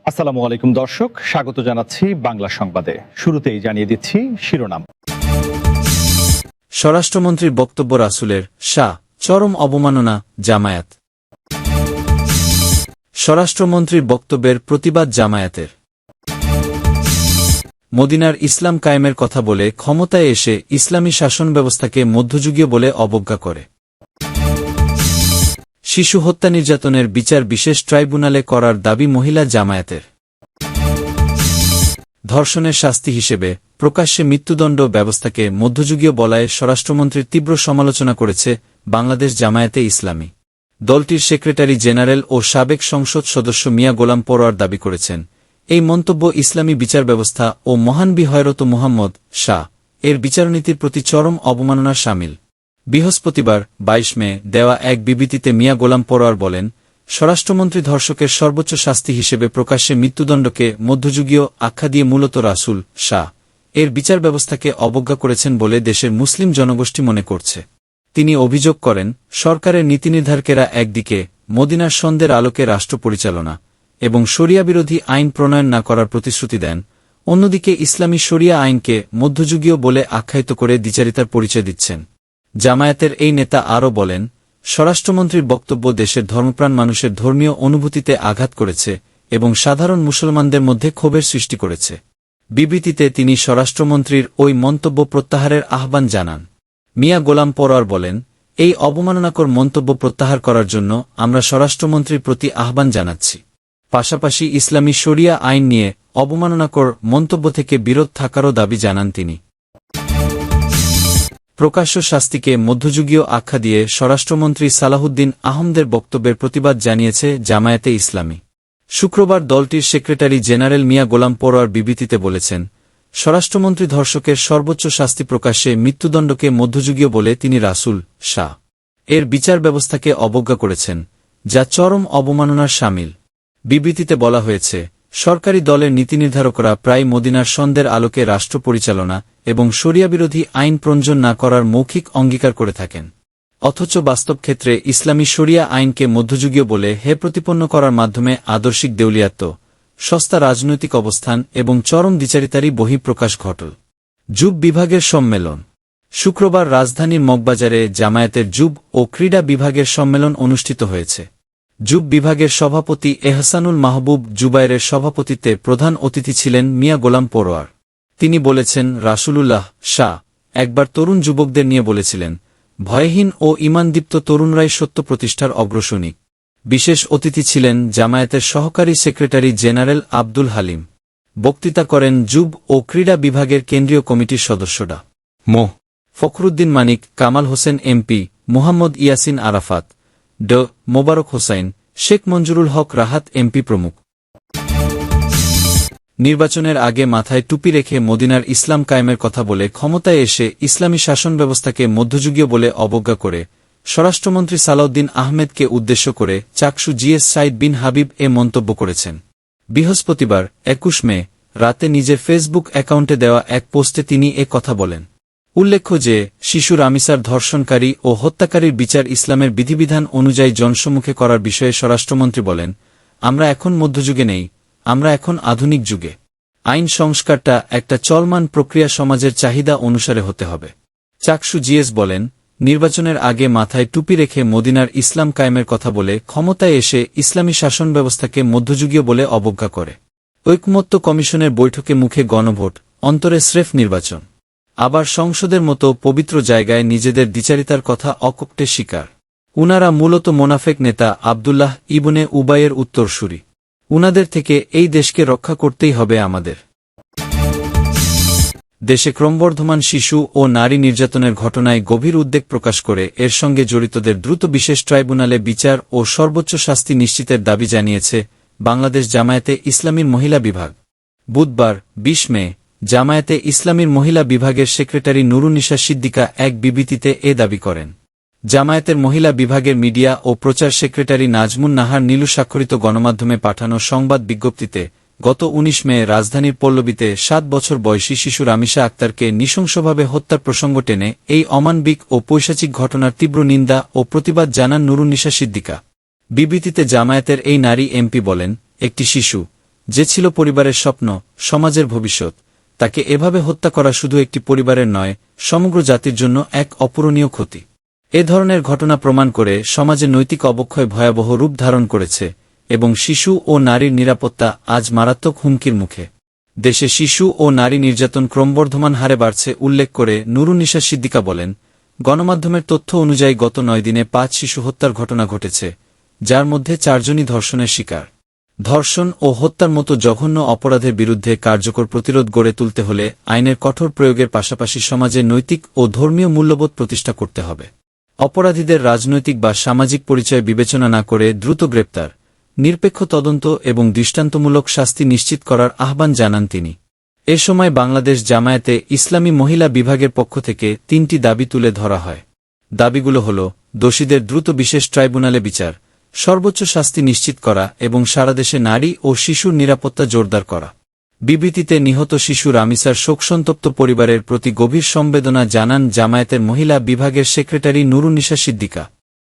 আসসালামু আলাইকুম দর্শক, স্বাগত জানাচ্ছি বাংলা সংবাদে। শুরুতেই জানিয়ে দিচ্ছি শিরোনাম। স্বরাষ্ট্রমন্ত্রীর বক্তব্য রাসূলের শাহ চরম অবমাননা জামায়াত। স্বরাষ্ট্রমন্ত্রীর বক্তব্যের প্রতিবাদ জামায়াতের। মদিনার ইসলাম কায়েমের কথা বলে ক্ষমতায় এসে ইসলামী শাসন ব্যবস্থাকে মধ্যযুগীয় বলে অবজ্ঞা করে। শিশু হত্যা নির্যাতনের বিচার বিশেষ ট্রাইব্যুনালে করার দাবি মহিলা জামায়াতের। ধর্ষণের শাস্তি হিসেবে প্রকাশ্যে মৃত্যুদণ্ড ব্যবস্থাকে মধ্যযুগীয় বলায় স্বরাষ্ট্রমন্ত্রীর তীব্র সমালোচনা করেছে বাংলাদেশ জামায়াতে ইসলামী। দলটির সেক্রেটারি জেনারেল ও সাবেক সংসদ সদস্য মিয়া গোলাম পরোয়ার দাবি করেছেন, এই মন্তব্য ইসলামী বিচার ব্যবস্থা ও মহানবী হযরত মুহাম্মদ শাহ এর বিচারনীতির প্রতি চরম অবমাননার শামিল। বৃহস্পতিবার ২২ মে দেওয়া এক বিবৃতিতে মিয়া গোলাম পরোয়ার বলেন, স্বরাষ্ট্রমন্ত্রী ধর্ষকের সর্বোচ্চ শাস্তি হিসেবে প্রকাশ্যে মৃত্যুদণ্ডকে মধ্যযুগীয় আখ্যা দিয়ে মূলত রাসূল শাহ এর বিচার ব্যবস্থাকে অবজ্ঞা করেছেন বলে দেশের মুসলিম জনগোষ্ঠী মনে করছে। তিনি অভিযোগ করেন, সরকারের নীতিনির্ধারকেরা একদিকে মদিনার সন্ধ্যের আলোকে রাষ্ট্র পরিচালনা এবং শরিয়া বিরোধী আইন প্রণয়ন না করার প্রতিশ্রুতি দেন, অন্যদিকে ইসলামী শরিয়া আইনকে মধ্যযুগীয় বলে আখ্যায়িত করে দ্বিচারিতার পরিচয় দিচ্ছেন। জামায়াতের এই নেতা আরও বলেন, স্বরাষ্ট্রমন্ত্রীর বক্তব্য দেশের ধর্মপ্রাণ মানুষের ধর্মীয় অনুভূতিতে আঘাত করেছে এবং সাধারণ মুসলমানদের মধ্যে ক্ষোভের সৃষ্টি করেছে। বিবৃতিতে তিনি স্বরাষ্ট্রমন্ত্রীর ওই মন্তব্য প্রত্যাহারের আহ্বান জানান। মিয়া গোলাম পরোয়ার বলেন, এই অবমাননাকর মন্তব্য প্রত্যাহার করার জন্য আমরা স্বরাষ্ট্রমন্ত্রীর প্রতি আহ্বান জানাচ্ছি। পাশাপাশি ইসলামী শরিয়া আইন নিয়ে অবমাননাকর মন্তব্য থেকে বিরত থাকারও দাবি জানান তিনি। প্রকাশ্য শাস্তিকে মধ্যযুগীয় আখ্যা দিয়ে স্বরাষ্ট্রমন্ত্রী সালাহুদ্দিন আহমদের বক্তব্যের প্রতিবাদ জানিয়েছে জামায়াতে ইসলামী। শুক্রবার দলটির সেক্রেটারি জেনারেল মিয়া গোলাম পরোয়ার বিবৃতিতে বলেছেন, স্বরাষ্ট্রমন্ত্রী ধর্ষকের সর্বোচ্চ শাস্তি প্রকাশ্যে মৃত্যুদণ্ডকে মধ্যযুগীয় বলে তিনি রাসূল শাহ এর বিচার ব্যবস্থাকে অবজ্ঞা করেছেন, যা চরম অবমাননার শামিল। বিবৃতিতে বলা হয়েছে, সরকারি দলের নীতিনির্ধারকরা প্রায় মদিনার সন্ধ্যের আলোকে রাষ্ট্র পরিচালনা এবং শরিয়াবিরোধী আইন প্রণয়ন না করার মৌখিক অঙ্গীকার করে থাকেন, অথচ বাস্তব ক্ষেত্রে ইসলামী শরিয়া আইনকে মধ্যযুগীয় বলে প্রতিপন্ন করার মাধ্যমে আদর্শিক দেউলিয়াত্ব, সস্তা রাজনৈতিক অবস্থান এবং চরম দ্বিচারিতারই বহিঃপ্রকাশ ঘটল। যুব বিভাগের সম্মেলন। শুক্রবার রাজধানীর মগবাজারে জামায়াতের যুব ও ক্রীড়া বিভাগের সম্মেলন অনুষ্ঠিত হয়েছে। যুব বিভাগের সভাপতি এহসানুল মাহবুব জুবায়েরের সভাপতিত্বে প্রধান অতিথি ছিলেন মিয়া গোলাম পরোয়ার। তিনি বলেছেন, রাসূলুল্লাহ শাহ একবার তরুণ যুবকদের নিয়ে বলেছিলেন, ভয়হীন ও ঈমানদীপ্ত তরুণরাই সত্য প্রতিষ্ঠার অগ্রসনিক। বিশেষ অতিথি ছিলেন জামায়াতের সহকারী সেক্রেটারি জেনারেল আব্দুল হালিম। বক্তৃতা করেন যুব ও ক্রীড়া বিভাগের কেন্দ্রীয় কমিটির সদস্যরা মো. ফখরুদ্দিন মানিক, কামাল হোসেন এমপি, মুহাম্মদ ইয়াসিন আরাফাত, ড. মোবারক হোসাইন, শেখ মঞ্জুরুল হক রাহাত এমপি প্রমুখ। নির্বাচনের আগে মাথায় টুপি রেখে মদিনার ইসলাম কায়েমের কথা বলে ক্ষমতায় এসে ইসলামী শাসন ব্যবস্থাকে মধ্যযুগীয় বলে অবজ্ঞা করে স্বরাষ্ট্রমন্ত্রী সালাউদ্দিন আহমেদকে উদ্দেশ্য করে চাকসু জিএস সাইদ বিন হাবিব মন্তব্য করেছেন। বৃহস্পতিবার ২১ মে রাতে নিজের ফেসবুক অ্যাকাউন্টে দেওয়া এক পোস্টে তিনি কথা বলেন। উল্লেখ্য যে, শিশু রামিসার ধর্ষণকারী ও হত্যাকারীর বিচার ইসলামের বিধিবিধান অনুযায়ী জনসম্মুখে করার বিষয়ে স্বরাষ্ট্রমন্ত্রী বলেন, আমরা এখন মধ্যযুগে নেই, আমরা এখন আধুনিক যুগে। আইন সংস্কারটা একটা চলমান প্রক্রিয়া, সমাজের চাহিদা অনুসারে হতে হবে। চাকসু জিএস বলেন, নির্বাচনের আগে মাথায় টুপি রেখে মদিনার ইসলাম কায়েমের কথা বলে ক্ষমতায় এসে ইসলামী শাসন ব্যবস্থাকে মধ্যযুগীয় বলে অবজ্ঞা করে। ঐকমত্য কমিশনের বৈঠকে মুখে গণভোট, অন্তরে স্রেফ নির্বাচন। আবার সংসদের মতো পবিত্র জায়গায় নিজেদের দ্বিচারিতার কথা অকপটে স্বীকার। উনারা মূলত মোনাফেক নেতা আব্দুল্লাহ ইবনে উবাইয়ের উত্তরসূরি। উনাদের থেকে এই দেশকে রক্ষা করতেই হবে আমাদের। দেশে ক্রমবর্ধমান শিশু ও নারী নির্যাতনের ঘটনায় গভীর উদ্বেগ প্রকাশ করে এর সঙ্গে জড়িতদের দ্রুত বিশেষ ট্রাইব্যুনালে বিচার ও সর্বোচ্চ শাস্তি নিশ্চিতের দাবি জানিয়েছে বাংলাদেশ জামায়াতে ইসলামীর মহিলা বিভাগ। বুধবার ২০ মে জামায়াতে ইসলামীর মহিলা বিভাগের সেক্রেটারি নুরুন্নিসা সিদ্দিকা এক বিবৃতিতে দাবি করেন। জামায়াতের মহিলা বিভাগের মিডিয়া ও প্রচার সেক্রেটারি নাজমুন নাহার নীলু স্বাক্ষরিত গণমাধ্যমে পাঠানো সংবাদ বিজ্ঞপ্তিতে গত ১৯ মে রাজধানীর পল্লবীতে ৭ বছর বয়সী শিশু রামিসা আক্তারকে নৃশংসভাবে হত্যার প্রসঙ্গ টেনে এই অমানবিক ও পৈশাচিক ঘটনার তীব্র নিন্দা ও প্রতিবাদ জানান নুরুন্নিসা সিদ্দিকা। বিবৃতিতে জামায়াতের এই নারী এমপি বলেন, একটি শিশু, যে ছিল পরিবারের স্বপ্ন, সমাজের ভবিষ্যৎ, তাকে এভাবে হত্যা করা শুধু একটি পরিবারের নয়, সমগ্র জাতির জন্য এক অপূরণীয় ক্ষতি। এ ধরনের ঘটনা প্রমাণ করে সমাজে নৈতিক অবক্ষয় ভয়াবহ রূপ ধারণ করেছে এবং শিশু ও নারীর নিরাপত্তা আজ মারাত্মক হুমকির মুখে। দেশে শিশু ও নারী নির্যাতন ক্রমবর্ধমান হারে বাড়ছে উল্লেখ করে নুরুন্নিসা সিদ্দিকা বলেন, গণমাধ্যমের তথ্য অনুযায়ী গত 9 দিনে 5 শিশু হত্যার ঘটনা ঘটেছে, যার মধ্যে 4 জনই ধর্ষণের শিকার। ধর্ষণ ও হত্যার মতো জঘন্য অপরাধের বিরুদ্ধে কার্যকর প্রতিরোধ গড়ে তুলতে হলে আইনের কঠোর প্রয়োগের পাশাপাশি সমাজে নৈতিক ও ধর্মীয় মূল্যবোধ প্রতিষ্ঠা করতে হবে। অপরাধীদের রাজনৈতিক বা সামাজিক পরিচয় বিবেচনা না করে দ্রুত গ্রেপ্তার, নিরপেক্ষ তদন্ত এবং দৃষ্টান্তমূলক শাস্তি নিশ্চিত করার আহ্বান জানান তিনি। এ সময় বাংলাদেশ জামায়াতে ইসলামী মহিলা বিভাগের পক্ষ থেকে 3টি দাবি তুলে ধরা হয়। দাবিগুলো হল দোষীদের দ্রুত বিশেষ ট্রাইব্যুনালে বিচার, সর্বোচ্চ শাস্তি নিশ্চিত করা এবং সারা দেশে নারী ও শিশুর নিরাপত্তা জোরদার করা। বিবৃতিতে নিহত শিশু রামিসার শোকসন্তপ্ত পরিবারের প্রতি গভীর সমবেদনা জানান জামায়াতের মহিলা বিভাগের সেক্রেটারি নুরুন্নিসা সিদ্দিকা।